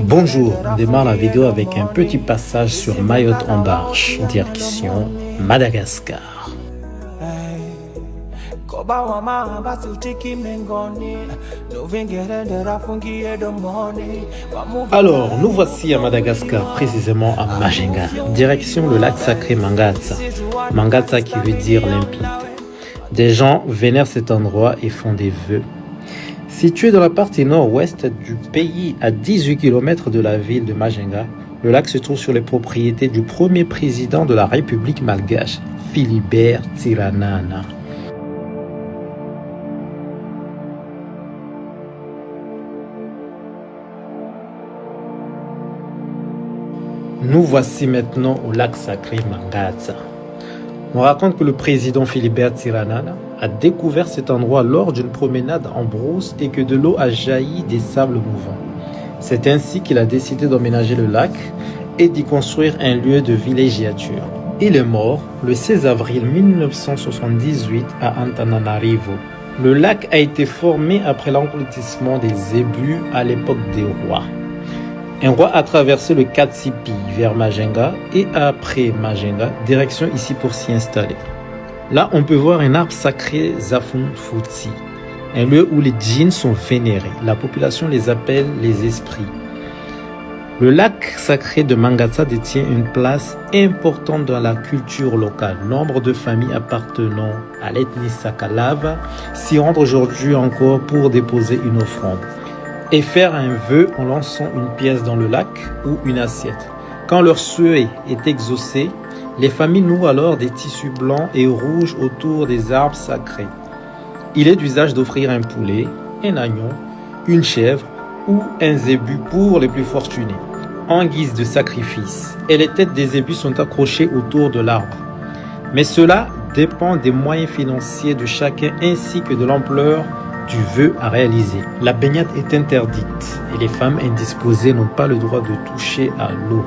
Bonjour, on démarre la vidéo avec un petit passage sur Mayotte en marche, direction Madagascar. Alors, nous voici à Madagascar, précisément à Majinga, direction le lac sacré Mangatsa. Mangatsa qui veut dire limpide. Des gens vénèrent cet endroit et font des vœux. Situé dans la partie nord-ouest du pays, à 18 km de la ville de Majinga, le lac se trouve sur les propriétés du premier président de la République malgache, Philibert Tsiranana. Nous voici maintenant au lac sacré Mangatsa. On raconte que le président Philibert Tsiranana a découvert cet endroit lors d'une promenade en brousse et que de l'eau a jailli des sables mouvants. C'est ainsi qu'il a décidé d'emménager le lac et d'y construire un lieu de villégiature. Il est mort le 16 avril 1978 à Antananarivo. Le lac a été formé après l'engloutissement des zébus à l'époque des rois. Un roi a traversé le Katsipi vers Majinga et après Majinga, direction ici pour s'y installer. Là, on peut voir un arbre sacré Zafunfuti, un lieu où les djinns sont vénérés. La population les appelle les esprits. Le lac sacré de Mangatsa détient une place importante dans la culture locale. Nombre de familles appartenant à l'ethnie Sakalava s'y rendent aujourd'hui encore pour déposer une offrande et faire un vœu en lançant une pièce dans le lac ou une assiette. Quand leur souhait est exaucé, les familles nouent alors des tissus blancs et rouges autour des arbres sacrés. Il est d'usage d'offrir un poulet, un agneau, une chèvre ou un zébu pour les plus fortunés, en guise de sacrifice. Et les têtes des zébus sont accrochées autour de l'arbre. Mais cela dépend des moyens financiers de chacun ainsi que de l'ampleur du vœu à réaliser. La baignade est interdite et les femmes indisposées n'ont pas le droit de toucher à l'eau.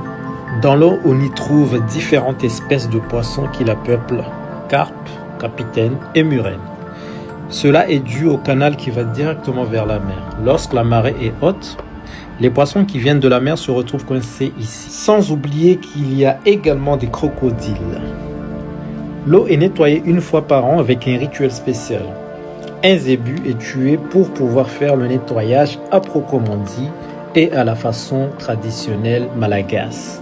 Dans l'eau, on y trouve différentes espèces de poissons qui la peuplent, carpes, capitaines et murènes. Cela est dû au canal qui va directement vers la mer. Lorsque la marée est haute, les poissons qui viennent de la mer se retrouvent coincés ici. Sans oublier qu'il y a également des crocodiles. L'eau est nettoyée une fois par an avec un rituel spécial. Un zébu est tué pour pouvoir faire le nettoyage à proprement dit et à la façon traditionnelle malagasy.